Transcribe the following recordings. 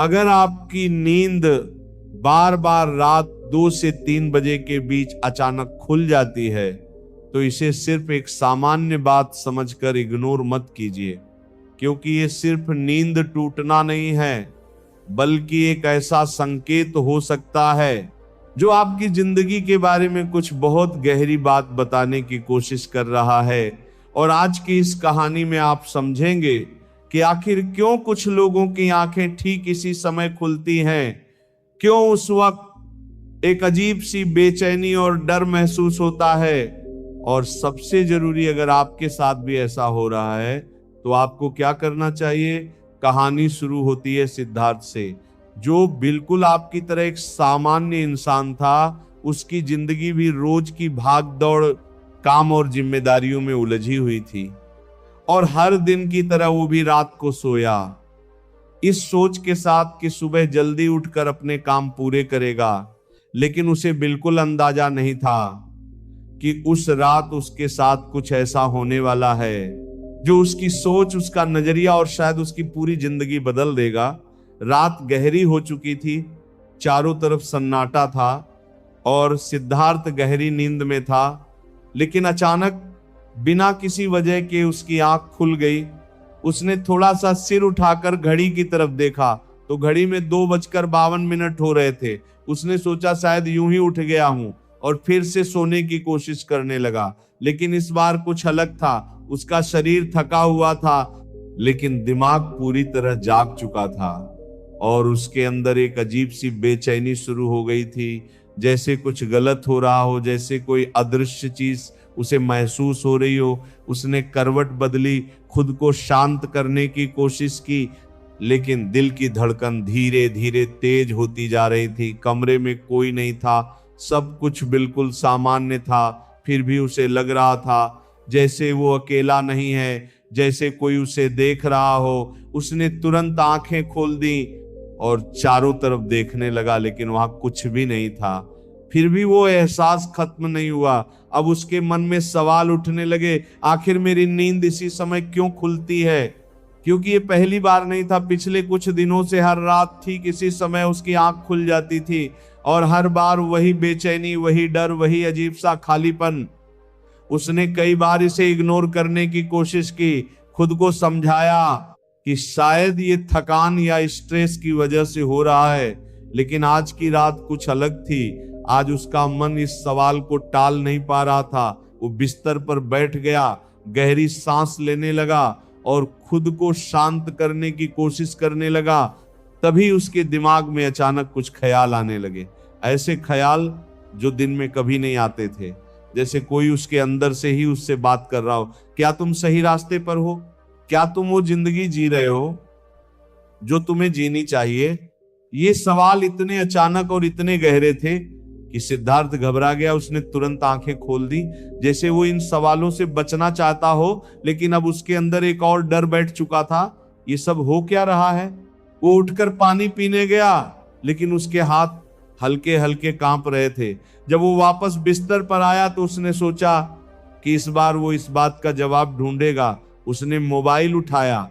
अगर आपकी नींद बार बार रात 2 से 3 बजे के बीच अचानक खुल जाती है तो इसे सिर्फ एक सामान्य बात समझकर इग्नोर मत कीजिए, क्योंकि ये सिर्फ नींद टूटना नहीं है बल्कि एक ऐसा संकेत हो सकता है जो आपकी जिंदगी के बारे में कुछ बहुत गहरी बात बताने की कोशिश कर रहा है। और आज की इस कहानी में आप समझेंगे कि आखिर क्यों कुछ लोगों की आंखें ठीक इसी समय खुलती हैं, क्यों उस वक्त एक अजीब सी बेचैनी और डर महसूस होता है, और सबसे जरूरी अगर आपके साथ भी ऐसा हो रहा है तो आपको क्या करना चाहिए। कहानी शुरू होती है सिद्धार्थ से, जो बिल्कुल आपकी तरह एक सामान्य इंसान था। उसकी जिंदगी भी रोज की भाग दौड़, काम और जिम्मेदारियों में उलझी हुई थी, और हर दिन की तरह वो भी रात को सोया इस सोच के साथ कि सुबह जल्दी उठकर अपने काम पूरे करेगा। लेकिन उसे बिल्कुल अंदाजा नहीं था कि उस रात उसके साथ कुछ ऐसा होने वाला है जो उसकी सोच, उसका नजरिया और शायद उसकी पूरी जिंदगी बदल देगा। रात गहरी हो चुकी थी, चारों तरफ सन्नाटा था और सिद्धार्थ गहरी नींद में था। लेकिन अचानक बिना किसी वजह के उसकी आंख खुल गई। उसने थोड़ा सा सिर उठाकर घड़ी की तरफ देखा तो घड़ी में 2:52 हो रहे थे। उसने सोचा शायद यूं ही उठ गया हूं और फिर से सोने की कोशिश करने लगा। लेकिन इस बार कुछ अलग था। उसका शरीर थका हुआ था लेकिन दिमाग पूरी तरह जाग चुका था, और उसके अंदर एक अजीब सी बेचैनी शुरू हो गई थी, जैसे कुछ गलत हो रहा हो, जैसे कोई अदृश्य चीज उसे महसूस हो रही हो। उसने करवट बदली, खुद को शांत करने की कोशिश की, लेकिन दिल की धड़कन धीरे धीरे तेज होती जा रही थी। कमरे में कोई नहीं था, सब कुछ बिल्कुल सामान्य था। फिर भी उसे लग रहा था जैसे वो अकेला नहीं है, जैसे कोई उसे देख रहा हो। उसने तुरंत आंखें खोल दी और चारों तरफ देखने लगा, लेकिन वहां कुछ भी नहीं था। फिर भी वो एहसास खत्म नहीं हुआ। अब उसके मन में सवाल उठने लगे, आखिर मेरी नींद इसी समय क्यों खुलती है? क्योंकि ये पहली बार नहीं था। पिछले कुछ दिनों से हर रात ठीक इसी समय उसकी आंख खुल जाती थी, और हर बार वही बेचैनी, वही डर, वही अजीब सा खालीपन। उसने कई बार इसे इग्नोर करने की कोशिश की, खुद को समझाया कि शायद ये थकान या स्ट्रेस की वजह से हो रहा है। लेकिन आज की रात कुछ अलग थी। आज उसका मन इस सवाल को टाल नहीं पा रहा था। वो बिस्तर पर बैठ गया, गहरी सांस लेने लगा और खुद को शांत करने की कोशिश करने लगा। तभी उसके दिमाग में अचानक कुछ ख्याल आने लगे, ऐसे ख्याल जो दिन में कभी नहीं आते थे, जैसे कोई उसके अंदर से ही उससे बात कर रहा हो। क्या तुम सही रास्ते पर हो? क्या तुम वो जिंदगी जी रहे हो जो तुम्हें जीनी चाहिए? ये सवाल इतने अचानक और इतने गहरे थे कि सिद्धार्थ घबरा गया। उसने तुरंत आंखें खोल दी, जैसे वो इन सवालों से बचना चाहता हो, लेकिन अब उसके अंदर एक और डर बैठ चुका था। ये सब हो क्या रहा है? वो उठकर पानी पीने गया, लेकिन उसके हाथ हल्के हल्के कांप रहे थे। जब वो वापस बिस्तर पर आया तो उसने सोचा कि इस बार वो इस बात का जवाब ढूंढेगा। उसने मोबाइल उठाया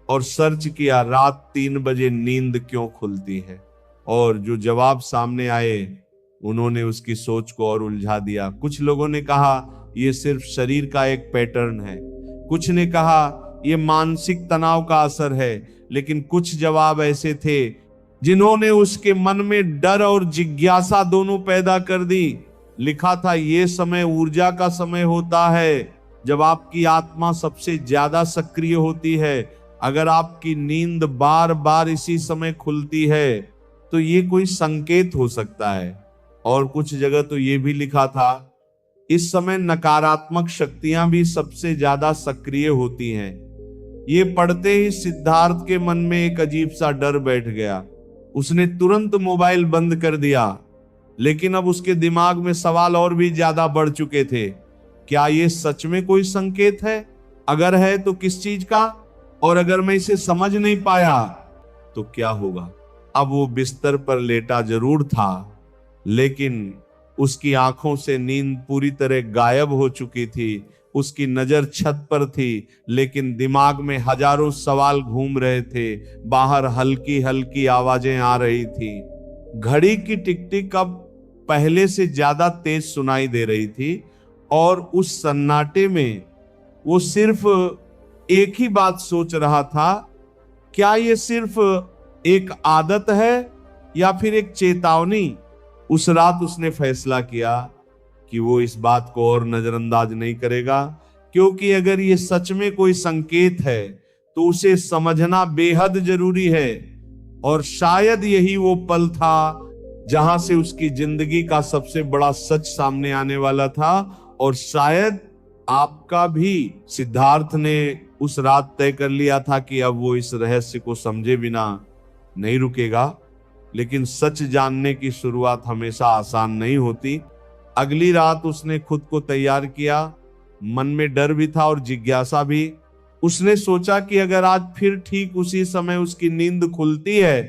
और सर्च किया, रात 3 बजे नींद क्यों खुलती है, और जो जवाब सामने आए उन्होंने उसकी सोच को और उलझा दिया। कुछ लोगों ने कहा यह सिर्फ शरीर का एक पैटर्न है, कुछ ने कहा यह मानसिक तनाव का असर है, लेकिन कुछ जवाब ऐसे थे जिन्होंने उसके मन में डर और जिज्ञासा दोनों पैदा कर दी। लिखा था, ये समय ऊर्जा का समय होता है जब आपकी आत्मा सबसे ज्यादा सक्रिय होती है। अगर आपकी नींद बार बार इसी समय खुलती है तो ये कोई संकेत हो सकता है। और कुछ जगह तो ये भी लिखा था, इस समय नकारात्मक शक्तियां भी सबसे ज्यादा सक्रिय होती हैं। ये पढ़ते ही सिद्धार्थ के मन में एक अजीब सा डर बैठ गया। उसने तुरंत मोबाइल बंद कर दिया, लेकिन अब उसके दिमाग में सवाल और भी ज्यादा बढ़ चुके थे। क्या ये सच में कोई संकेत है? अगर है तो किस चीज का? और अगर मैं इसे समझ नहीं पाया तो क्या होगा? अब वो बिस्तर पर लेटा जरूर था, लेकिन उसकी आंखों से नींद पूरी तरह गायब हो चुकी थी। उसकी नजर छत पर थी, लेकिन दिमाग में हजारों सवाल घूम रहे थे। बाहर हल्की हल्की आवाजें आ रही थी। घड़ी की टिक टिक अब पहले से ज्यादा तेज सुनाई दे रही थी और उस सन्नाटे में वो सिर्फ एक ही बात सोच रहा था, क्या ये सिर्फ एक आदत है या फिर एक चेतावनी। उस रात उसने फैसला किया कि वो इस बात को और नजरअंदाज नहीं करेगा, क्योंकि अगर ये सच में कोई संकेत है तो उसे समझना बेहद जरूरी है। और शायद यही वो पल था जहां से उसकी जिंदगी का सबसे बड़ा सच सामने आने वाला था। और शायद आपका भी। सिद्धार्थ ने उस रात तय कर लिया था कि अब वो इस रहस्य को समझे बिना नहीं रुकेगा। लेकिन सच जानने की शुरुआत हमेशा आसान नहीं होती। अगली रात उसने खुद को तैयार किया। मन में डर भी था और जिज्ञासा भी। उसने सोचा कि अगर आज फिर ठीक उसी समय उसकी नींद खुलती है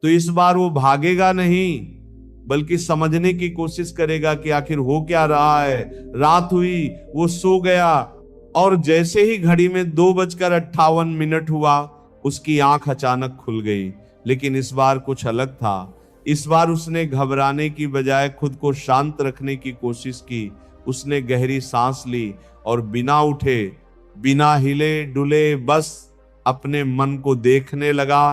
तो इस बार वो भागेगा नहीं, बल्कि समझने की कोशिश करेगा कि आखिर हो क्या रहा है। रात हुई, वो सो गया और जैसे ही घड़ी में 2:58 हुआ, उसकी आंख अचानक खुल गई। लेकिन इस बार कुछ अलग था। इस बार उसने घबराने की बजाय खुद को शांत रखने की कोशिश की। उसने गहरी सांस ली और बिना उठे, बिना हिले डुले, बस अपने मन को देखने लगा।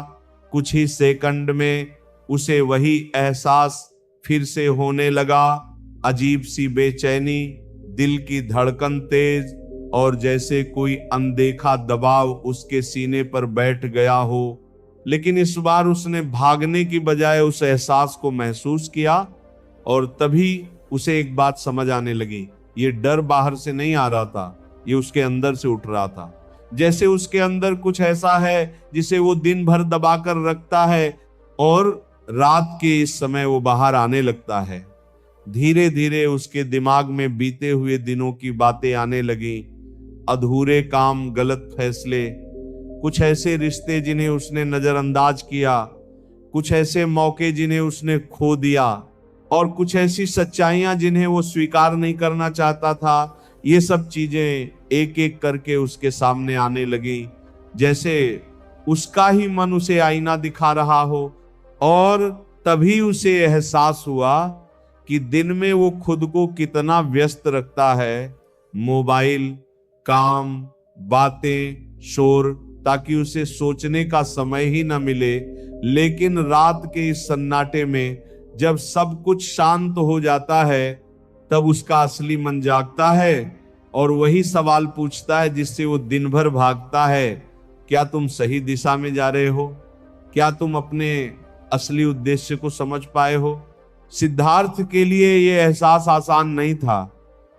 कुछ ही सेकंड में उसे वही एहसास फिर से होने लगा, अजीब सी बेचैनी, दिल की धड़कन तेज, और जैसे कोई अनदेखा दबाव उसके सीने पर बैठ गया हो। लेकिन इस बार उसने भागने की बजाय उस एहसास को महसूस किया और तभी उसे एक बात समझ आने लगी। ये डर बाहर से नहीं आ रहा था, ये उसके अंदर से उठ रहा था। जैसे उसके अंदर कुछ ऐसा है जिसे वो दिन भर दबाकर रखता है और रात के इस समय वो बाहर आने लगता है। धीरे धीरे उसके दिमाग में बीते हुए दिनों की बातें आने लगी। अधूरे काम, गलत फैसले, कुछ ऐसे रिश्ते जिन्हें उसने नजरअंदाज किया, कुछ ऐसे मौके जिन्हें उसने खो दिया और कुछ ऐसी सच्चाइयां जिन्हें वो स्वीकार नहीं करना चाहता था। ये सब चीजें एक एक करके उसके सामने आने लगी, जैसे उसका ही मन उसे आईना दिखा रहा हो। और तभी उसे एहसास हुआ कि दिन में वो खुद को कितना व्यस्त रखता है। मोबाइल, काम, बातें, शोर, ताकि उसे सोचने का समय ही न मिले। लेकिन रात के इस सन्नाटे में जब सब कुछ शांत हो जाता है, तब उसका असली मन जागता है और वही सवाल पूछता है जिससे वो दिन भर भागता है। क्या तुम सही दिशा में जा रहे हो? क्या तुम अपने असली उद्देश्य को समझ पाए हो? सिद्धार्थ के लिए यह एहसास आसान नहीं था,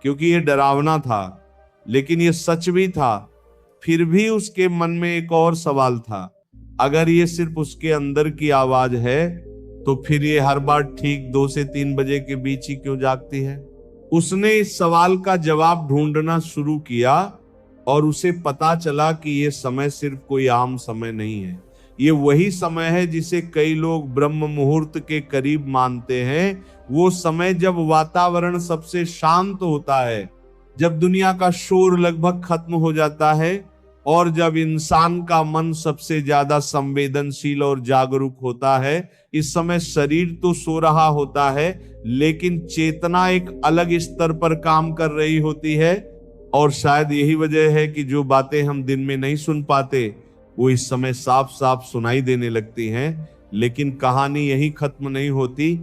क्योंकि यह डरावना था, लेकिन यह सच भी था। फिर भी उसके मन में एक और सवाल था, अगर ये सिर्फ उसके अंदर की आवाज है तो फिर ये हर बार ठीक 2 से 3 बजे के बीच ही क्यों जागती है? उसने इस सवाल का जवाब ढूंढना शुरू किया और उसे पता चला कि यह समय सिर्फ कोई आम समय नहीं है। ये वही समय है जिसे कई लोग ब्रह्म मुहूर्त के करीब मानते हैं। वो समय जब वातावरण सबसे शांत होता है, जब दुनिया का शोर लगभग खत्म हो जाता है और जब इंसान का मन सबसे ज्यादा संवेदनशील और जागरूक होता है। इस समय शरीर तो सो रहा होता है, लेकिन चेतना एक अलग स्तर पर काम कर रही होती है। और शायद यही वजह है कि जो बातें हम दिन में नहीं सुन पाते, वो इस समय साफ साफ सुनाई देने लगती हैं। लेकिन कहानी यही खत्म नहीं होती,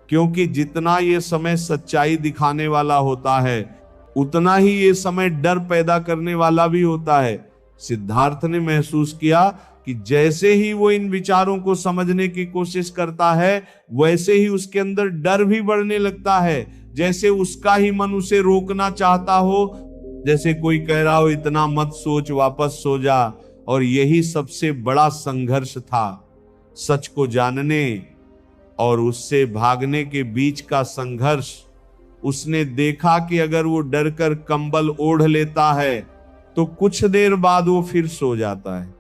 क्योंकि जितना ये समय सच्चाई दिखाने वाला होता है, उतना ही ये समय डर पैदा करने वाला भी होता है। सिद्धार्थ ने महसूस किया कि जैसे ही वो इन विचारों को समझने की कोशिश करता है, वैसे ही उसके अंदर डर भी बढ़ने लगता है। जैसे उसका ही मन उसे रोकना चाहता हो, जैसे कोई कह रहा हो इतना मत सोच, वापस सो जा। और यही सबसे बड़ा संघर्ष था, सच को जानने और उससे भागने के बीच का संघर्ष। उसने देखा कि अगर वो डरकर कंबल ओढ़ लेता है तो कुछ देर बाद वो फिर सो जाता है।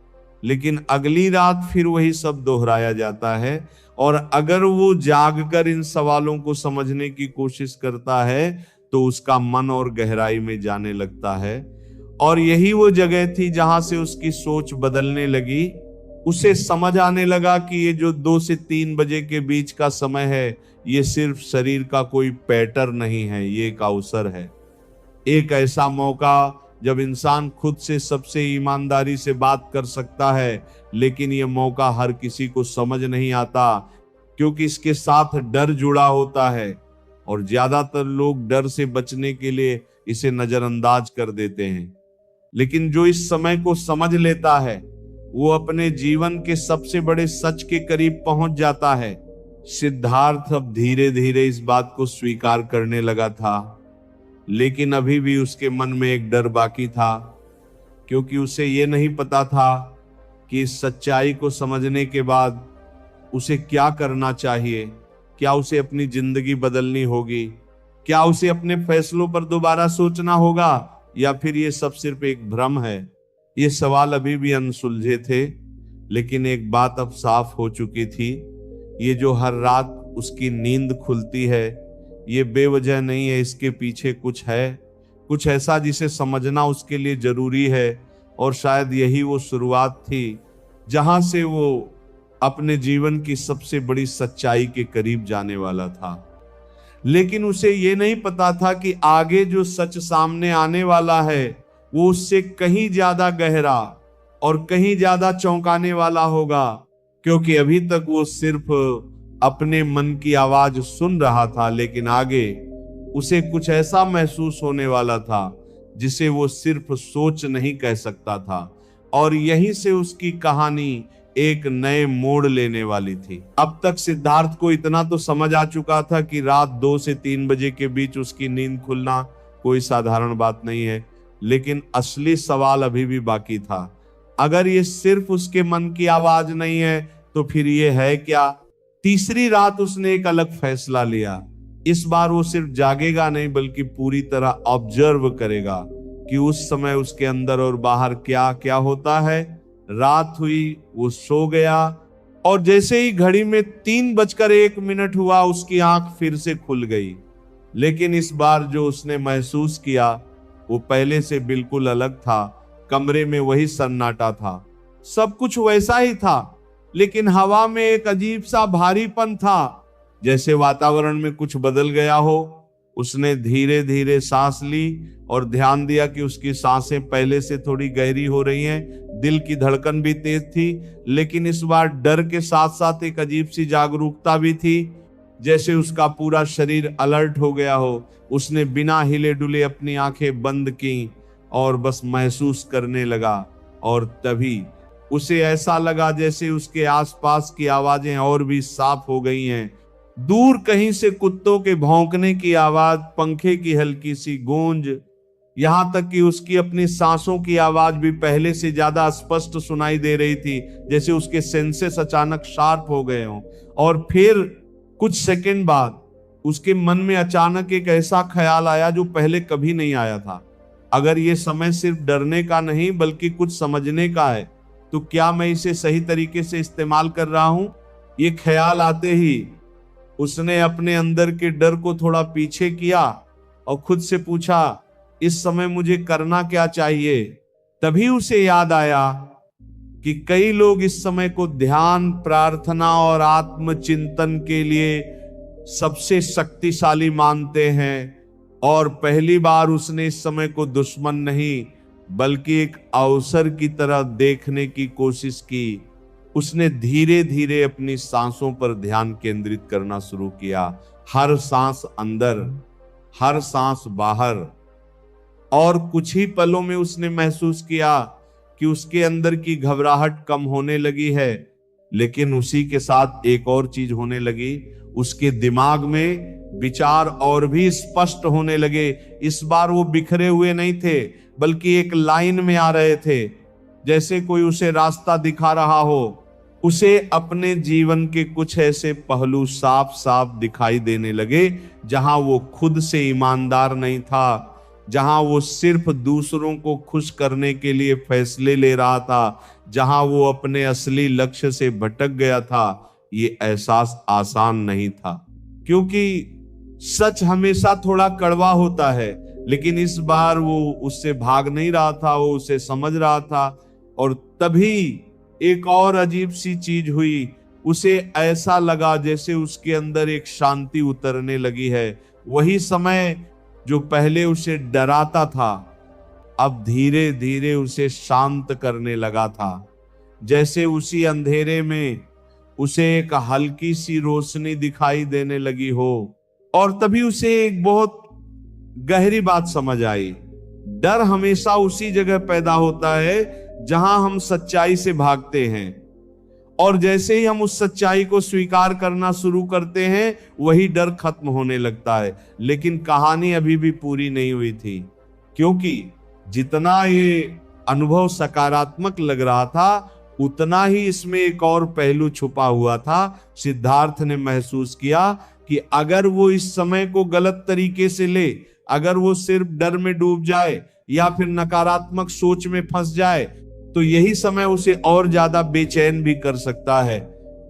लेकिन अगली रात फिर वही सब दोहराया जाता है। और अगर वो जागकर इन सवालों को समझने की कोशिश करता है तो उसका मन और गहराई में जाने लगता है। और यही वो जगह थी जहां से उसकी सोच बदलने लगी। उसे समझ आने लगा कि ये जो 2 से 3 बजे के बीच का समय है, ये सिर्फ शरीर का कोई पैटर्न नहीं है, ये एक अवसर है, एक ऐसा मौका जब इंसान खुद से सबसे ईमानदारी से बात कर सकता है। लेकिन यह मौका हर किसी को समझ नहीं आता, क्योंकि इसके साथ डर जुड़ा होता है और ज्यादातर लोग डर से बचने के लिए इसे नजरअंदाज कर देते हैं। लेकिन जो इस समय को समझ लेता है वो अपने जीवन के सबसे बड़े सच के करीब पहुंच जाता है। सिद्धार्थ अब धीरे धीरे इस बात को स्वीकार करने लगा था, लेकिन अभी भी उसके मन में एक डर बाकी था, क्योंकि उसे ये नहीं पता था कि इस सच्चाई को समझने के बाद उसे क्या करना चाहिए। क्या उसे अपनी जिंदगी बदलनी होगी? क्या उसे अपने फैसलों पर दोबारा सोचना होगा, या फिर ये सब सिर्फ एक भ्रम है? ये सवाल अभी भी अनसुलझे थे, लेकिन एक बात अब साफ हो चुकी थी। ये जो हर रात उसकी नींद खुलती है, ये बेवजह नहीं है, इसके पीछे कुछ है, कुछ ऐसा जिसे समझना उसके लिए जरूरी है। और शायद यही वो शुरुआत थी जहां से वो अपने जीवन की सबसे बड़ी सच्चाई के करीब जाने वाला था। लेकिन उसे ये नहीं पता था कि आगे जो सच सामने आने वाला है वो उससे कहीं ज्यादा गहरा और कहीं ज्यादा चौंकाने वाला होगा, क्योंकि अभी तक वो सिर्फ अपने मन की आवाज सुन रहा था, लेकिन आगे उसे कुछ ऐसा महसूस होने वाला था जिसे वो सिर्फ सोच नहीं कह सकता था। और यहीं से उसकी कहानी एक नए मोड़ लेने वाली थी। अब तक सिद्धार्थ को इतना तो समझ आ चुका था कि रात 2 से 3 बजे के बीच उसकी नींद खुलना कोई साधारण बात नहीं है, लेकिन असली सवाल अभी भी बाकी था। अगर ये सिर्फ उसके मन की आवाज नहीं है तो फिर ये है क्या? तीसरी रात उसने एक अलग फैसला लिया। इस बार वो सिर्फ जागेगा नहीं, बल्कि पूरी तरह ऑब्जर्व करेगा कि उस समय उसके अंदर और बाहर क्या क्या होता है। रात हुई, वो सो गया, और जैसे ही घड़ी में 3:01 हुआ उसकी आंख फिर से खुल गई। लेकिन इस बार जो उसने महसूस किया वो पहले से बिल्कुल अलग था। कमरे में वही सन्नाटा था, सब कुछ वैसा ही था, लेकिन हवा में एक अजीब सा भारीपन था, जैसे वातावरण में कुछ बदल गया हो। उसने धीरे धीरे सांस ली और ध्यान दिया कि उसकी सांसें पहले से थोड़ी गहरी हो रही हैं। दिल की धड़कन भी तेज थी, लेकिन इस बार डर के साथ साथ एक अजीब सी जागरूकता भी थी, जैसे उसका पूरा शरीर अलर्ट हो गया हो। उसने बिना हिले डुले अपनी आंखें बंद की और बस महसूस करने लगा, और तभी उसे ऐसा लगा जैसे उसके आसपास की आवाजें और भी साफ हो गई हैं। दूर कहीं से कुत्तों के भौंकने की आवाज, पंखे की हल्की सी गूंज, यहां तक कि उसकी अपनी सांसों की आवाज भी पहले से ज्यादा स्पष्ट सुनाई दे रही थी, जैसे उसके सेंसेस अचानक शार्प हो गए हों। और फिर कुछ सेकंड बाद उसके मन में अचानक एक ऐसा ख्याल आया जो पहले कभी नहीं आया था। अगर ये समय सिर्फ डरने का नहीं बल्कि कुछ समझने का है, तो क्या मैं इसे सही तरीके से इस्तेमाल कर रहा हूं? ये ख्याल आते ही उसने अपने अंदर के डर को थोड़ा पीछे किया और खुद से पूछा, इस समय मुझे करना क्या चाहिए? तभी उसे याद आया कि कई लोग इस समय को ध्यान, प्रार्थना और आत्मचिंतन के लिए सबसे शक्तिशाली मानते हैं। और पहली बार उसने इस समय को दुश्मन नहीं बल्कि एक अवसर की तरह देखने की कोशिश की। उसने धीरे धीरे अपनी सांसों पर ध्यान केंद्रित करना शुरू किया, हर सांस अंदर, हर सांस बाहर। और कुछ ही पलों में उसने महसूस किया कि उसके अंदर की घबराहट कम होने लगी है। लेकिन उसी के साथ एक और चीज होने लगी, उसके दिमाग में विचार और भी स्पष्ट होने लगे। इस बार वो बिखरे हुए नहीं थे बल्कि एक लाइन में आ रहे थे, जैसे कोई उसे रास्ता दिखा रहा हो। उसे अपने जीवन के कुछ ऐसे पहलू साफ साफ दिखाई देने लगे जहां वो खुद से ईमानदार नहीं था, जहां वो सिर्फ दूसरों को खुश करने के लिए फैसले ले रहा था, जहां वो अपने असली लक्ष्य से भटक गया था, ये एहसास आसान नहीं था। क्योंकि सच हमेशा थोड़ा कड़वा होता है, लेकिन इस बार वो उससे भाग नहीं रहा था, वो उसे समझ रहा था। और तभी एक और अजीब सी चीज हुई। उसे ऐसा लगा जैसे उसके अंदर एक शांति उतरने लगी है। वही समय जो पहले उसे डराता था, अब धीरे धीरे उसे शांत करने लगा था। जैसे उसी अंधेरे में उसे एक हल्की सी रोशनी दिखाई देने लगी हो। और तभी उसे एक बहुत गहरी बात समझ आई। डर हमेशा उसी जगह पैदा होता है जहां हम सच्चाई से भागते हैं, और जैसे ही हम उस सच्चाई को स्वीकार करना शुरू करते हैं, वही डर खत्म होने लगता है। लेकिन कहानी अभी भी पूरी नहीं हुई थी, क्योंकि जितना ये अनुभव सकारात्मक लग रहा था, उतना ही इसमें एक और पहलू छुपा हुआ था। सिद्धार्थ ने महसूस किया कि अगर वो इस समय को गलत तरीके से ले, अगर वो सिर्फ डर में डूब जाए या फिर नकारात्मक सोच में फंस जाए, तो यही समय उसे और ज्यादा बेचैन भी कर सकता है।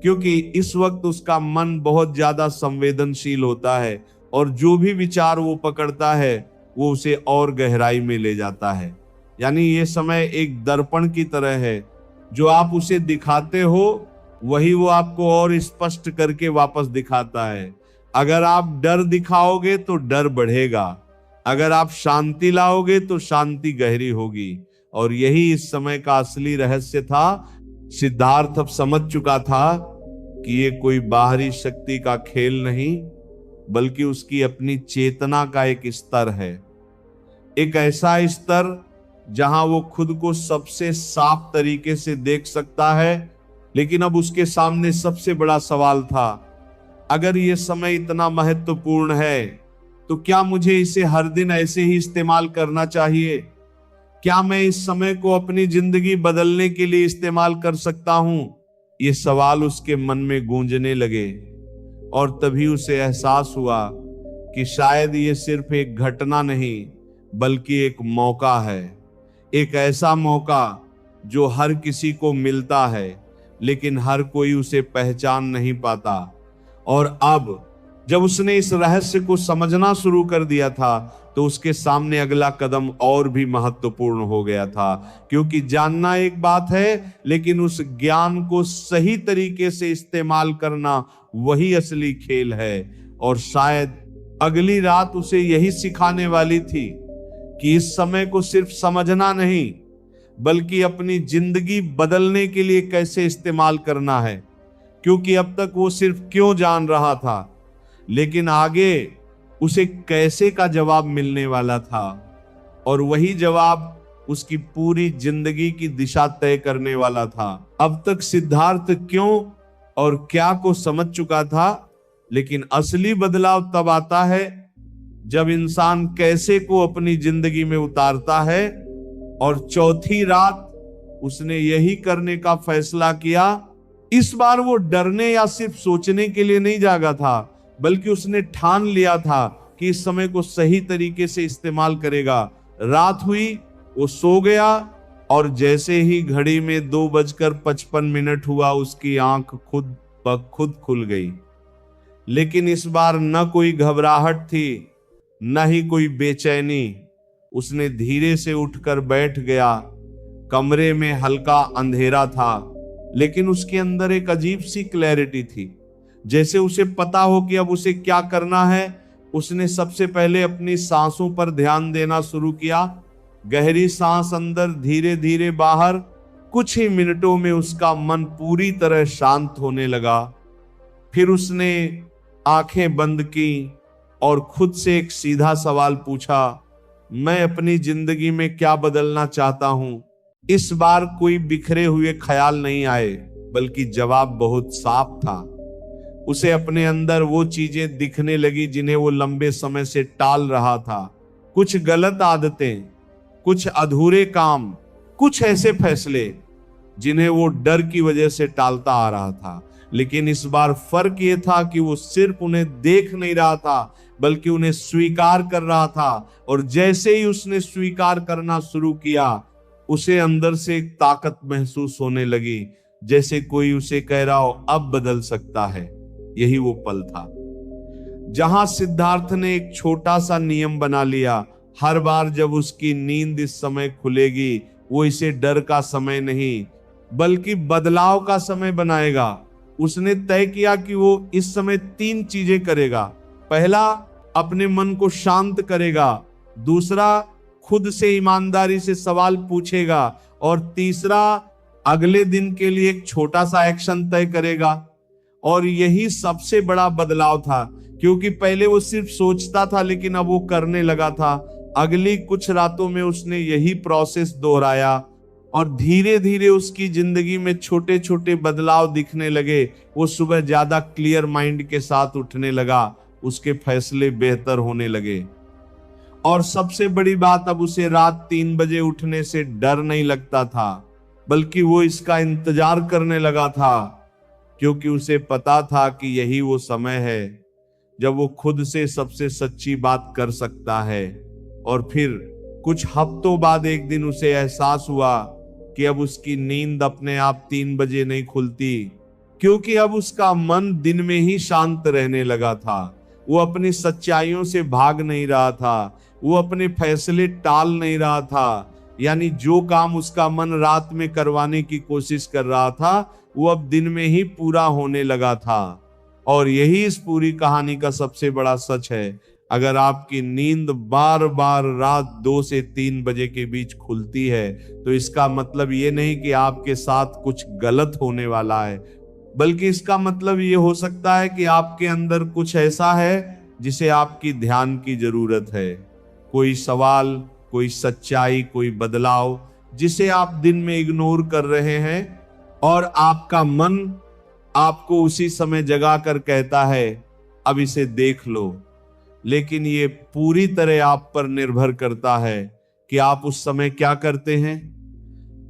क्योंकि इस वक्त उसका मन बहुत ज्यादा संवेदनशील होता है, और जो भी विचार वो पकड़ता है वो उसे और गहराई में ले जाता है। यानी ये समय एक दर्पण की तरह है, जो आप उसे दिखाते हो वही वो आपको और स्पष्ट करके वापस दिखाता है। अगर आप डर दिखाओगे तो डर बढ़ेगा, अगर आप शांति लाओगे तो शांति गहरी होगी। और यही इस समय का असली रहस्य था। सिद्धार्थ अब समझ चुका था कि ये कोई बाहरी शक्ति का खेल नहीं, बल्कि उसकी अपनी चेतना का एक स्तर है। एक ऐसा स्तर जहां वो खुद को सबसे साफ तरीके से देख सकता है। लेकिन अब उसके सामने सबसे बड़ा सवाल था, अगर ये समय इतना महत्वपूर्ण है, तो क्या मुझे इसे हर दिन ऐसे ही इस्तेमाल करना चाहिए? क्या मैं इस समय को अपनी जिंदगी बदलने के लिए इस्तेमाल कर सकता हूं? ये सवाल उसके मन में गूंजने लगे। और तभी उसे एहसास हुआ कि शायद ये सिर्फ एक घटना नहीं, बल्कि एक मौका है। एक ऐसा मौका जो हर किसी को मिलता है, लेकिन हर कोई उसे पहचान नहीं पाता। और अब जब उसने इस रहस्य को समझना शुरू कर दिया था, तो उसके सामने अगला कदम और भी महत्वपूर्ण हो गया था। क्योंकि जानना एक बात है, लेकिन उस ज्ञान को सही तरीके से इस्तेमाल करना वही असली खेल है। और शायद अगली रात उसे यही सिखाने वाली थी कि इस समय को सिर्फ समझना नहीं, बल्कि अपनी जिंदगी बदलने के लिए कैसे इस्तेमाल करना है। क्योंकि अब तक वो सिर्फ क्यों जान रहा था, लेकिन आगे उसे कैसे का जवाब मिलने वाला था। और वही जवाब उसकी पूरी जिंदगी की दिशा तय करने वाला था। अब तक सिद्धार्थ क्यों और क्या को समझ चुका था, लेकिन असली बदलाव तब आता है जब इंसान कैसे को अपनी जिंदगी में उतारता है। और चौथी रात उसने यही करने का फैसला किया। इस बार वो डरने या सिर्फ सोचने के लिए नहीं जागा था, बल्कि उसने ठान लिया था कि इस समय को सही तरीके से इस्तेमाल करेगा। रात हुई, वो सो गया, और जैसे ही घड़ी में 2:55 हुआ, उसकी आंख खुद ब खुद खुल गई। लेकिन इस बार न कोई घबराहट थी, न ही कोई बेचैनी। उसने धीरे से उठकर बैठ गया। कमरे में हल्का अंधेरा था, लेकिन उसके अंदर एक अजीब सी क्लैरिटी थी, जैसे उसे पता हो कि अब उसे क्या करना है। उसने सबसे पहले अपनी सांसों पर ध्यान देना शुरू किया। गहरी सांस अंदर, धीरे धीरे बाहर। कुछ ही मिनटों में उसका मन पूरी तरह शांत होने लगा। फिर उसने आंखें बंद की और खुद से एक सीधा सवाल पूछा, मैं अपनी जिंदगी में क्या बदलना चाहता हूं? इस बार कोई बिखरे हुए ख्याल नहीं आए, बल्कि जवाब बहुत साफ था। उसे अपने अंदर वो चीजें दिखने लगी जिन्हें वो लंबे समय से टाल रहा था। कुछ गलत आदतें, कुछ अधूरे काम, कुछ ऐसे फैसले जिन्हें वो डर की वजह से टालता आ रहा था। लेकिन इस बार फर्क ये था कि वो सिर्फ उन्हें देख नहीं रहा था बल्कि उन्हें स्वीकार कर रहा था। और जैसे ही उसने स्वीकार करना शुरू किया, उसे अंदर से एक ताकत महसूस होने लगी, जैसे कोई उसे कह रहा हो अब बदल सकता है। यही वो पल था जहां सिद्धार्थ ने एक छोटा सा नियम बना लिया। हर बार जब उसकी नींद इस समय खुलेगी, वो इसे डर का समय नहीं बल्कि बदलाव का समय बनाएगा। उसने तय किया कि वो इस समय 3 चीजें करेगा। पहला, अपने मन को शांत करेगा। दूसरा, खुद से ईमानदारी से सवाल पूछेगा। और तीसरा, अगले दिन के लिए एक छोटा सा एक्शन तय करेगा। और यही सबसे बड़ा बदलाव था, क्योंकि पहले वो सिर्फ सोचता था लेकिन अब वो करने लगा था। अगली कुछ रातों में उसने यही प्रोसेस दोहराया और धीरे धीरे उसकी जिंदगी में छोटे छोटे बदलाव दिखने लगे। वो सुबह ज्यादा क्लियर माइंड के साथ उठने लगा, उसके फैसले बेहतर होने लगे। और सबसे बड़ी बात, अब उसे रात 3 बजे उठने से डर नहीं लगता था, बल्कि वो इसका इंतजार करने लगा था, क्योंकि उसे पता था कि यही वो समय है जब वो खुद से सबसे सच्ची बात कर सकता है। और फिर कुछ हफ्तों बाद एक दिन उसे एहसास हुआ कि अब उसकी नींद अपने आप 3 बजे नहीं खुलती, क्योंकि अब उसका मन दिन में ही शांत रहने लगा था। वो अपनी सच्चाइयों से भाग नहीं रहा था, वो अपने फैसले टाल नहीं रहा था। यानी जो काम उसका मन रात में करवाने की कोशिश कर रहा था, वो अब दिन में ही पूरा होने लगा था। और यही इस पूरी कहानी का सबसे बड़ा सच है। अगर आपकी नींद बार बार रात 2 से 3 बजे के बीच खुलती है, तो इसका मतलब ये नहीं कि आपके साथ कुछ गलत होने वाला है, बल्कि इसका मतलब ये हो सकता है कि आपके अंदर कुछ ऐसा है जिसे आपकी ध्यान की जरूरत है। कोई सवाल, कोई सच्चाई, कोई बदलाव जिसे आप दिन में इग्नोर कर रहे हैं, और आपका मन आपको उसी समय जगा कर कहता है अब इसे देख लो। लेकिन ये पूरी तरह आप पर निर्भर करता है कि आप उस समय क्या करते हैं।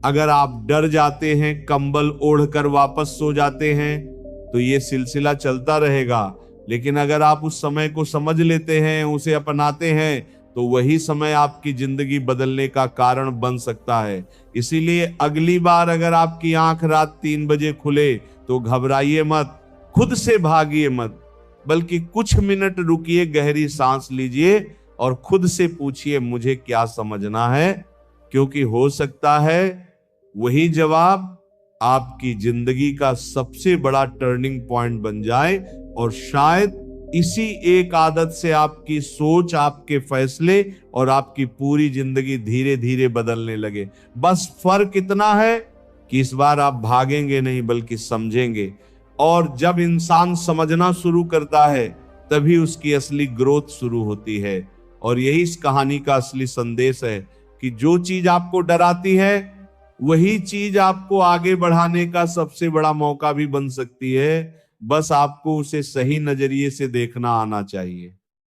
अगर आप डर जाते हैं, कंबल ओढ़कर वापस सो जाते हैं, तो ये सिलसिला चलता रहेगा। लेकिन अगर आप उस समय को समझ लेते हैं, उसे अपनाते हैं, तो वही समय आपकी जिंदगी बदलने का कारण बन सकता है। इसीलिए अगली बार अगर आपकी आंख रात 3 बजे खुले, तो घबराइए मत, खुद से भागिए मत, बल्कि कुछ मिनट रुकिए, गहरी सांस लीजिए और खुद से पूछिए मुझे क्या समझना है, क्योंकि हो सकता है वही जवाब आपकी जिंदगी का सबसे बड़ा टर्निंग पॉइंट बन जाए। और शायद इसी एक आदत से आपकी सोच, आपके फैसले और आपकी पूरी जिंदगी धीरे धीरे बदलने लगे। बस फर्क इतना है कि इस बार आप भागेंगे नहीं बल्कि समझेंगे। और जब इंसान समझना शुरू करता है, तभी उसकी असली ग्रोथ शुरू होती है। और यही इस कहानी का असली संदेश है कि जो चीज आपको डराती है, वही चीज आपको आगे बढ़ाने का सबसे बड़ा मौका भी बन सकती है। बस आपको उसे सही नजरिए से देखना आना चाहिए।